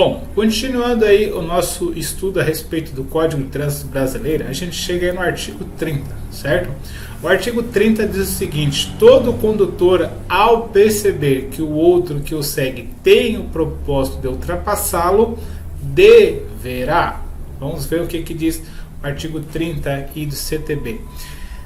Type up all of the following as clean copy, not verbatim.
Bom, continuando aí o nosso estudo a respeito do Código de Trânsito Brasileiro, a gente chega aí no artigo 30, certo? O artigo 30 diz o seguinte: todo condutor, ao perceber que o outro que o segue tem o propósito de ultrapassá-lo, deverá. Vamos ver o que diz o artigo 30 aí do CTB.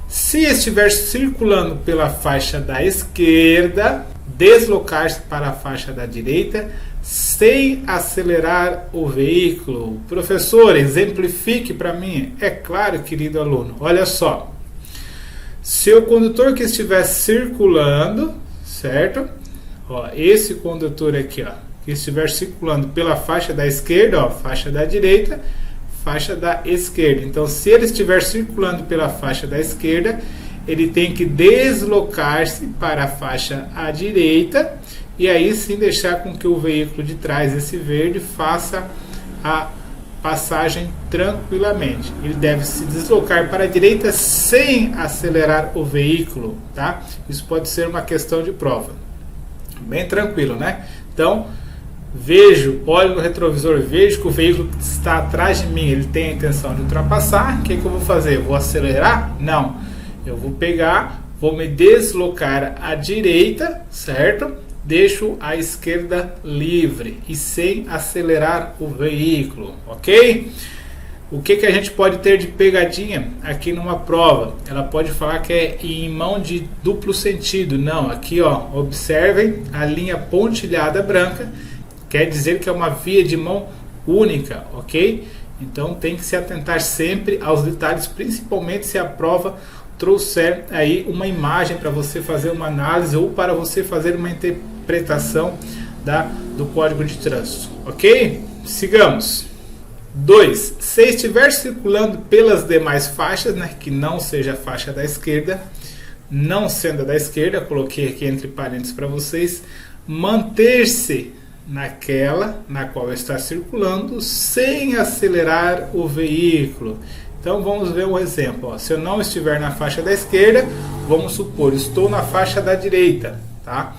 Se estiver circulando pela faixa da esquerda, deslocar-se para a faixa da direita, sem acelerar o veículo. Professor, exemplifique para mim. É claro, querido aluno. Olha só. Se o condutor que estiver circulando, certo? Ó, esse condutor aqui, ó, que estiver circulando pela faixa da esquerda, ó, faixa da direita, faixa da esquerda. Então, se ele estiver circulando pela faixa da esquerda, ele tem que deslocar-se para a faixa à direita e aí sim deixar com que o veículo de trás, esse verde, faça a passagem tranquilamente. Ele deve se deslocar para a direita sem acelerar o veículo, tá? Isso pode ser uma questão de prova. Bem tranquilo, né? Então, olho no retrovisor, vejo que o veículo que está atrás de mim, ele tem a intenção de ultrapassar. O que eu vou fazer? Vou acelerar? Não. Eu vou pegar, vou me deslocar à direita, certo? Deixo a esquerda livre e sem acelerar o veículo, ok? O que a gente pode ter de pegadinha aqui numa prova? Ela pode falar que é em mão de duplo sentido. Não, aqui ó, observem a linha pontilhada branca, quer dizer que é uma via de mão única, ok? Então tem que se atentar sempre aos detalhes, principalmente se a prova trouxer aí uma imagem para você fazer uma análise ou para você fazer uma interpretação do Código de Trânsito, ok? Sigamos. 2. Se estiver circulando pelas demais faixas, né, que não seja a faixa da esquerda, não sendo a da esquerda, coloquei aqui entre parênteses para vocês, manter-se naquela na qual está circulando sem acelerar o veículo. Então vamos ver um exemplo. Ó. Se eu não estiver na faixa da esquerda, vamos supor, estou na faixa da direita, tá?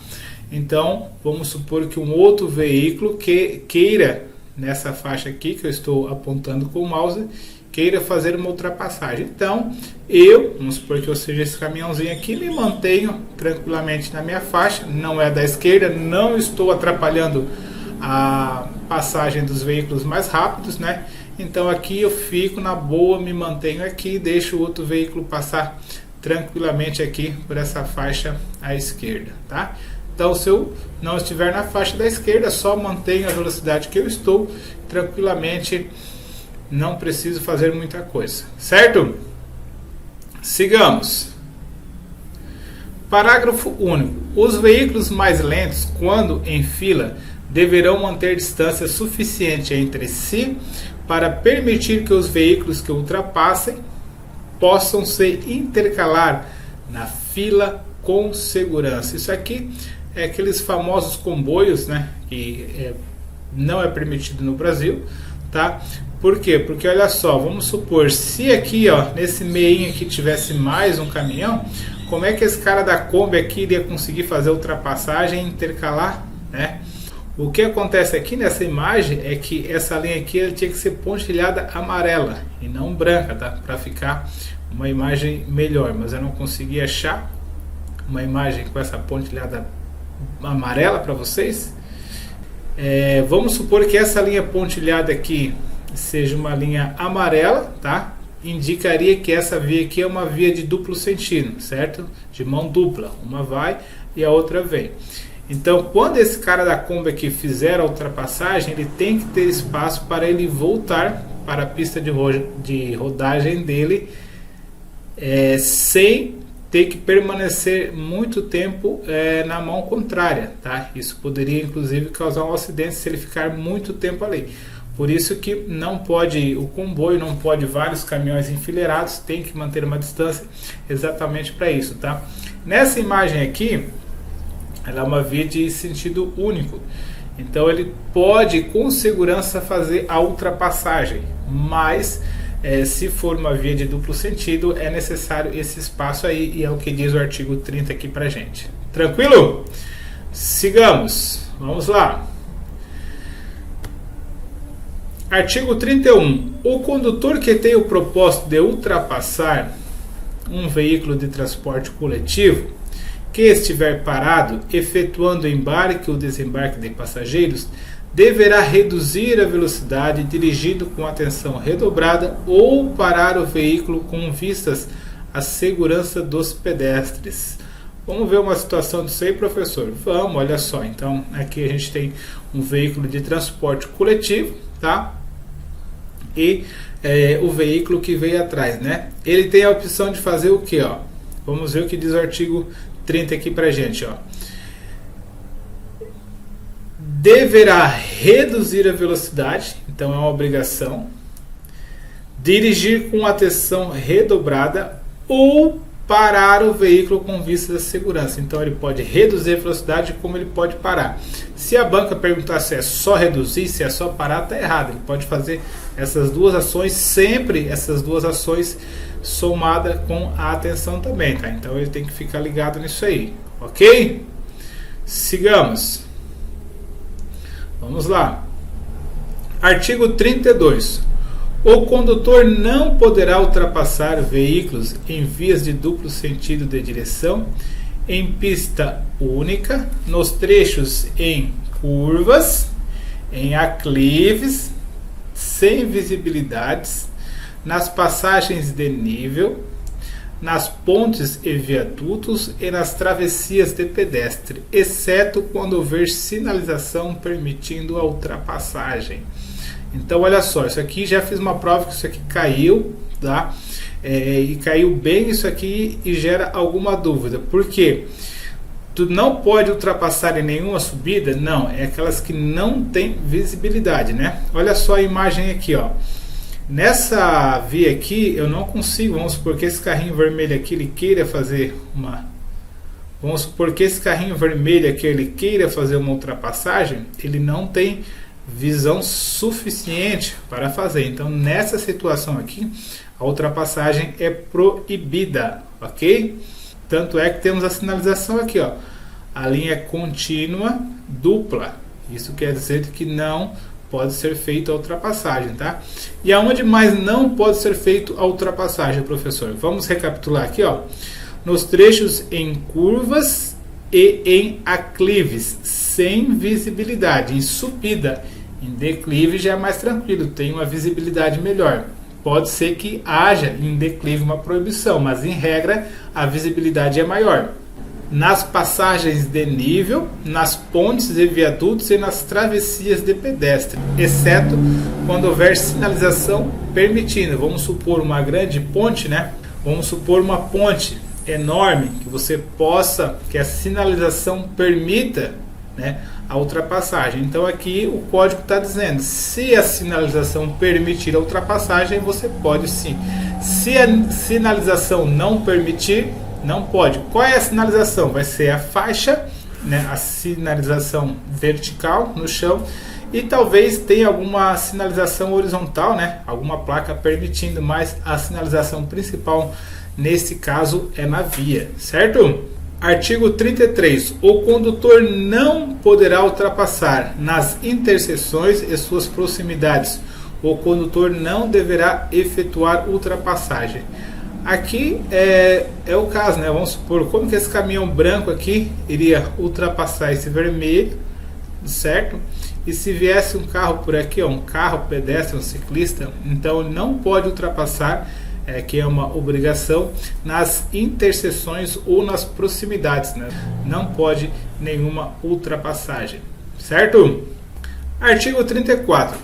Então vamos supor que um outro veículo que queira, nessa faixa aqui que eu estou apontando com o mouse, queira fazer uma ultrapassagem. Então vamos supor que eu seja esse caminhãozinho aqui, me mantenho tranquilamente na minha faixa, não é da esquerda, não estou atrapalhando a passagem dos veículos mais rápidos, né? Então aqui eu fico na boa, me mantenho aqui, deixo o outro veículo passar tranquilamente aqui por essa faixa à esquerda, tá? Então se eu não estiver na faixa da esquerda, só mantenho a velocidade que eu estou tranquilamente, não preciso fazer muita coisa, certo? Sigamos. Parágrafo único. Os veículos mais lentos, quando em fila, deverão manter distância suficiente entre si para permitir que os veículos que ultrapassem possam se intercalar na fila com segurança. Isso aqui é aqueles famosos comboios, né, que não é permitido no Brasil, tá? Por quê? Porque olha só, vamos supor, se aqui ó, nesse meio aqui tivesse mais um caminhão, como é que esse cara da Kombi aqui iria conseguir fazer a ultrapassagem e intercalar, né? O que acontece aqui nessa imagem é que essa linha aqui ela tinha que ser pontilhada amarela e não branca, tá? Para ficar uma imagem melhor, mas eu não consegui achar uma imagem com essa pontilhada amarela para vocês. Vamos supor que essa linha pontilhada aqui seja uma linha amarela, tá? Indicaria que essa via aqui é uma via de duplo sentido, certo? De mão dupla, uma vai e a outra vem. Então, quando esse cara da Kombi aqui fizer a ultrapassagem, ele tem que ter espaço para ele voltar para a pista de rodagem dele, sem ter que permanecer muito tempo na mão contrária, tá? Isso poderia inclusive causar um acidente se ele ficar muito tempo ali. Por isso que não pode, o comboio não pode vários caminhões enfileirados, tem que manter uma distância exatamente para isso, tá? Nessa imagem aqui, ela é uma via de sentido único, então ele pode com segurança fazer a ultrapassagem, mas se for uma via de duplo sentido é necessário esse espaço aí, e é o que diz o artigo 30 aqui pra gente. Tranquilo? Sigamos, vamos lá. Artigo 31. O condutor que tem o propósito de ultrapassar um veículo de transporte coletivo que estiver parado, efetuando o embarque ou desembarque de passageiros, deverá reduzir a velocidade dirigindo com atenção redobrada ou parar o veículo com vistas à segurança dos pedestres. Vamos ver uma situação disso aí, professor? Vamos, olha só. Então, aqui a gente tem um veículo de transporte coletivo, tá? E o veículo que veio atrás, né? Ele tem a opção de fazer o que, ó? Vamos ver o que diz o artigo 30 aqui pra gente, ó. Deverá reduzir a velocidade, então é uma obrigação. Dirigir com atenção redobrada ou parar o veículo com vista à segurança. Então ele pode reduzir a velocidade como ele pode parar. Se a banca perguntar se é só reduzir, se é só parar, está errado. Ele pode fazer essas duas ações, sempre essas duas ações somada com a atenção também, tá? Então ele tem que ficar ligado nisso aí, ok? Sigamos. Vamos lá. Artigo 32. O condutor não poderá ultrapassar veículos em vias de duplo sentido de direção, em pista única, nos trechos em curvas, em aclives, sem visibilidades, nas passagens de nível, nas pontes e viadutos e nas travessias de pedestre, exceto quando houver sinalização permitindo a ultrapassagem. Então, olha só, isso aqui já fiz uma prova que isso aqui caiu, tá? E caiu bem isso aqui e gera alguma dúvida. Por quê? Tu não pode ultrapassar em nenhuma subida? Não, é aquelas que não tem visibilidade, né? Olha só a imagem aqui, ó. Nessa via aqui, eu não consigo, vamos supor que esse carrinho vermelho aqui, ele queira fazer uma... Vamos supor que esse carrinho vermelho aqui, ele queira fazer uma ultrapassagem, ele não tem visão suficiente para fazer. Então, nessa situação aqui, a ultrapassagem é proibida, ok? Tanto é que temos a sinalização aqui, ó, a linha contínua dupla. Isso quer dizer que não pode ser feita a ultrapassagem, tá? E aonde mais não pode ser feito a ultrapassagem, professor? Vamos recapitular aqui, ó. Nos trechos em curvas e em aclives, sem visibilidade. Em subida, em declive já é mais tranquilo, tem uma visibilidade melhor. Pode ser que haja em declive uma proibição, mas em regra a visibilidade é maior. Nas passagens de nível, nas pontes e viadutos e nas travessias de pedestre, exceto quando houver sinalização permitindo. Vamos supor uma grande ponte, né? Vamos supor uma ponte enorme que você possa, que a sinalização permita, né, a ultrapassagem. Então aqui o código está dizendo, se a sinalização permitir a ultrapassagem, você pode sim. Se a sinalização não permitir, não pode. Qual é a sinalização? Vai ser a faixa, né, a sinalização vertical no chão, e talvez tenha alguma sinalização horizontal, né, alguma placa permitindo, mas a sinalização principal nesse caso é na via, certo? Artigo 33. O condutor não poderá ultrapassar nas interseções e suas proximidades. O condutor não deverá efetuar ultrapassagem. Aqui é o caso, né? Vamos supor, como que esse caminhão branco aqui iria ultrapassar esse vermelho, certo? E se viesse um carro por aqui, ó, um carro pedestre, um ciclista, então ele não pode ultrapassar, que é uma obrigação, nas interseções ou nas proximidades, né? Não pode nenhuma ultrapassagem, certo? Artigo 34.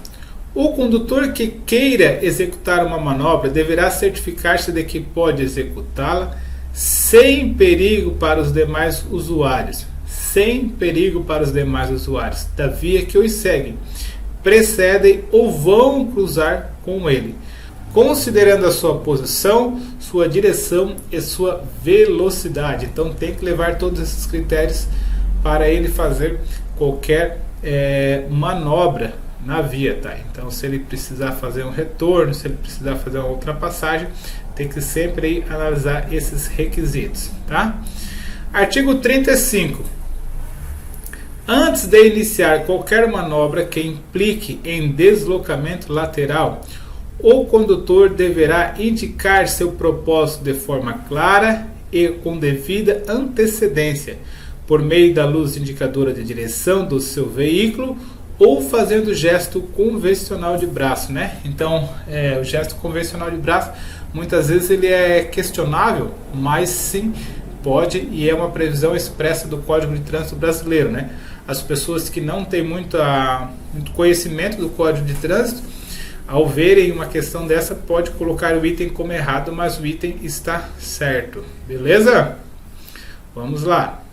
O condutor que queira executar uma manobra deverá certificar-se de que pode executá-la sem perigo para os demais usuários, da via que os seguem, precedem ou vão cruzar com ele, considerando a sua posição, sua direção e sua velocidade. Então tem que levar todos esses critérios para ele fazer qualquer manobra na via, tá? Então se ele precisar fazer um retorno, se ele precisar fazer uma ultrapassagem, tem que sempre aí analisar esses requisitos, tá? Artigo 35. Antes de iniciar qualquer manobra que implique em deslocamento lateral, o condutor deverá indicar seu propósito de forma clara e com devida antecedência, por meio da luz indicadora de direção do seu veículo ou fazendo gesto convencional de braço, né? Então, o gesto convencional de braço, muitas vezes ele é questionável, mas sim pode e é uma previsão expressa do Código de Trânsito Brasileiro, né? As pessoas que não têm muito conhecimento do Código de Trânsito, ao verem uma questão dessa, pode colocar o item como errado, mas o item está certo, beleza? Vamos lá.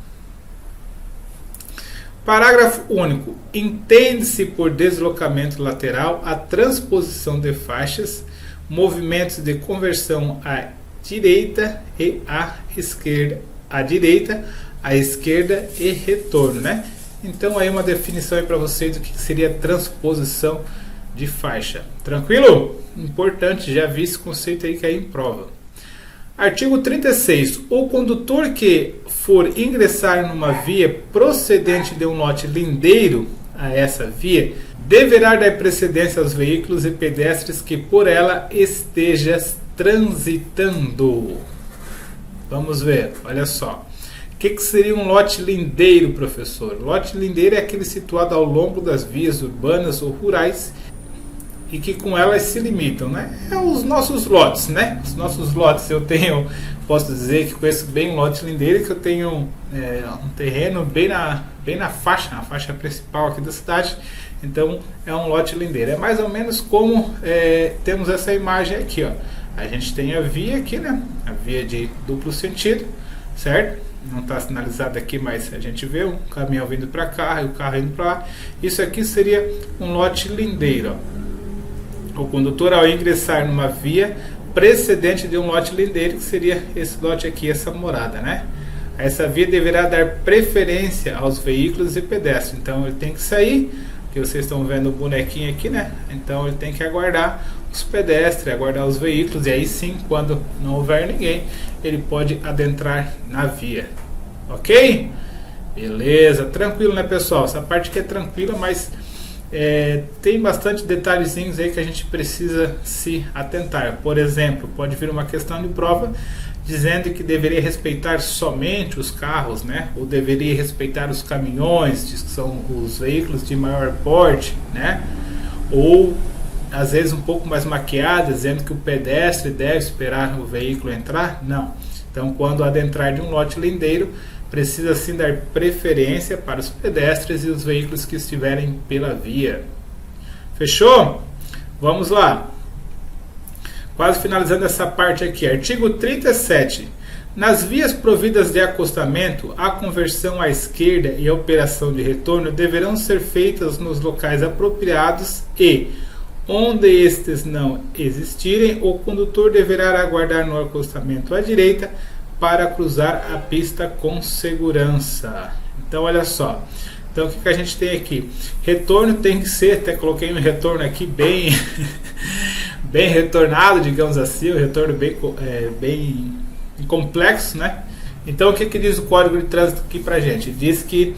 Parágrafo único. Entende-se por deslocamento lateral a transposição de faixas, movimentos de conversão à direita e à esquerda, à direita, à esquerda e retorno, né? Então aí uma definição para vocês do que seria transposição de faixa. Tranquilo? Importante, já vi esse conceito aí cair em prova. Artigo 36. O condutor que for ingressar numa via procedente de um lote lindeiro a essa via, deverá dar precedência aos veículos e pedestres que por ela esteja transitando. Vamos ver, olha só. O que seria um lote lindeiro, professor? Lote lindeiro é aquele situado ao longo das vias urbanas ou rurais e que com elas se limitam, né? É os nossos lotes, né? Os nossos lotes, posso dizer que conheço bem um lote lindeiro, que eu tenho um terreno bem na faixa principal aqui da cidade, então é um lote lindeiro. É mais ou menos como temos essa imagem aqui, ó. A gente tem a via aqui, né? A via de duplo sentido, certo? Não está sinalizado aqui, mas a gente vê um caminhão vindo para cá e o carro indo para lá. Isso aqui seria um lote lindeiro, ó. O condutor, ao ingressar numa via precedente de um lote lindeiro, que seria esse lote aqui, essa morada, né? Essa via deverá dar preferência aos veículos e pedestres. Então ele tem que sair, que vocês estão vendo o bonequinho aqui, né? Então ele tem que aguardar os pedestres, aguardar os veículos, e aí sim, quando não houver ninguém, ele pode adentrar na via. Ok? Beleza, tranquilo, né, pessoal? Essa parte aqui é tranquila, mas tem bastante detalhezinhos aí que a gente precisa se atentar. Por exemplo, pode vir uma questão de prova dizendo que deveria respeitar somente os carros, né? Ou deveria respeitar os caminhões, que são os veículos de maior porte, né? Ou às vezes um pouco mais maquiada, dizendo que o pedestre deve esperar o veículo entrar. Não. Então, quando adentrar de um lote lindeiro, precisa sim dar preferência para os pedestres e os veículos que estiverem pela via. Fechou? Vamos lá. Quase finalizando essa parte aqui. Artigo 37. Nas vias providas de acostamento, a conversão à esquerda e a operação de retorno deverão ser feitas nos locais apropriados e, onde estes não existirem, o condutor deverá aguardar no acostamento à direita para cruzar a pista com segurança. Então, olha só. Então, o que a gente tem aqui? Retorno tem que ser, até coloquei um retorno aqui bem, bem retornado, digamos assim, um retorno bem complexo, né? Então, o que diz o Código de Trânsito aqui pra gente? Diz que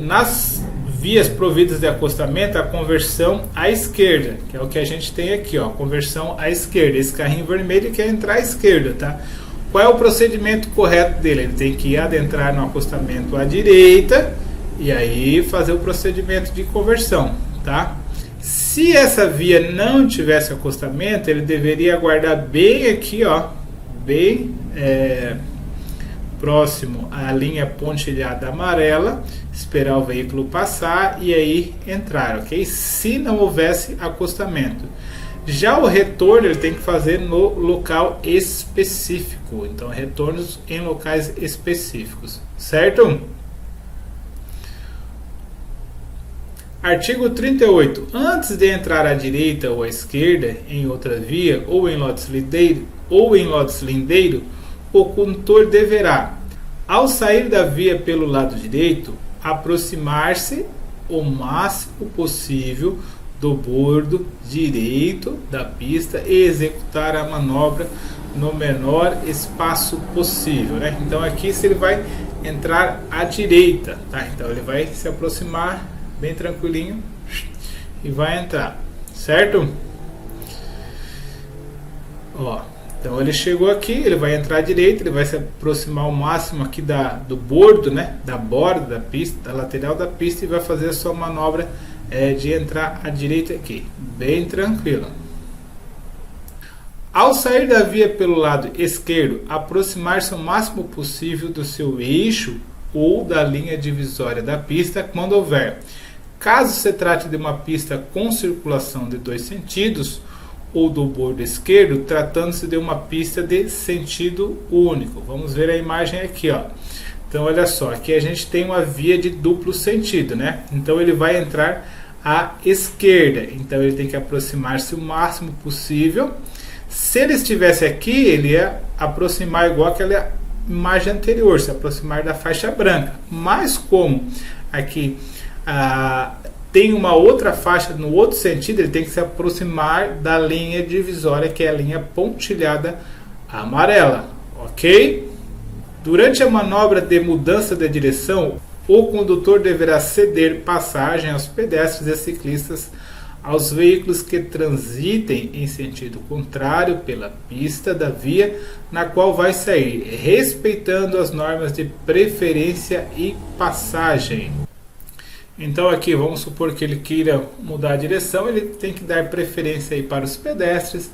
nas vias providas de acostamento, a conversão à esquerda, que é o que a gente tem aqui, ó, conversão à esquerda. Esse carrinho vermelho quer entrar à esquerda, tá? Qual é o procedimento correto dele? Ele tem que adentrar no acostamento à direita e aí fazer o procedimento de conversão, tá? Se essa via não tivesse acostamento, ele deveria aguardar bem aqui, ó, bem próximo à linha pontilhada amarela, esperar o veículo passar e aí entrar, ok? Se não houvesse acostamento. Já o retorno ele tem que fazer no local específico. Então, retornos em locais específicos, certo? Artigo 38. Antes de entrar à direita ou à esquerda em outra via ou em lotes lindeiro, o condutor deverá, ao sair da via pelo lado direito, aproximar-se o máximo possível do bordo direito da pista e executar a manobra no menor espaço possível, né? Então aqui se ele vai entrar à direita, tá? Então ele vai se aproximar bem tranquilinho e vai entrar, certo? Ó, então ele chegou aqui, ele vai entrar à direita, ele vai se aproximar ao máximo aqui do bordo, né? Da borda da pista, da lateral da pista, e vai fazer a sua manobra de entrar à direita aqui, bem tranquilo. Ao sair da via pelo lado esquerdo, aproximar-se o máximo possível do seu eixo ou da linha divisória da pista quando houver. Caso se trate de uma pista com circulação de dois sentidos, ou do bordo esquerdo, tratando-se de uma pista de sentido único. Vamos ver a imagem aqui, ó. Então olha só, aqui a gente tem uma via de duplo sentido, né? Então ele vai entrar à esquerda, então ele tem que aproximar-se o máximo possível. Se ele estivesse aqui, ele ia aproximar igual aquela imagem anterior, se aproximar da faixa branca. Mas como aqui tem uma outra faixa no outro sentido, ele tem que se aproximar da linha divisória, que é a linha pontilhada amarela, ok? Durante a manobra de mudança de direção, o condutor deverá ceder passagem aos pedestres e ciclistas, aos veículos que transitem em sentido contrário pela pista da via na qual vai sair, respeitando as normas de preferência e passagem. Então aqui vamos supor que ele queira mudar a direção, ele tem que dar preferência aí para os pedestres,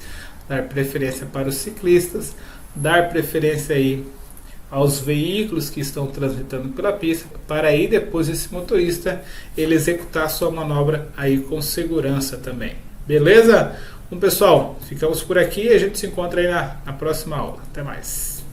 dar preferência para os ciclistas, dar preferência aí aos veículos que estão transitando pela pista, para aí depois esse motorista ele executar a sua manobra aí com segurança também. Beleza? Bom pessoal, ficamos por aqui e a gente se encontra aí na próxima aula. Até mais!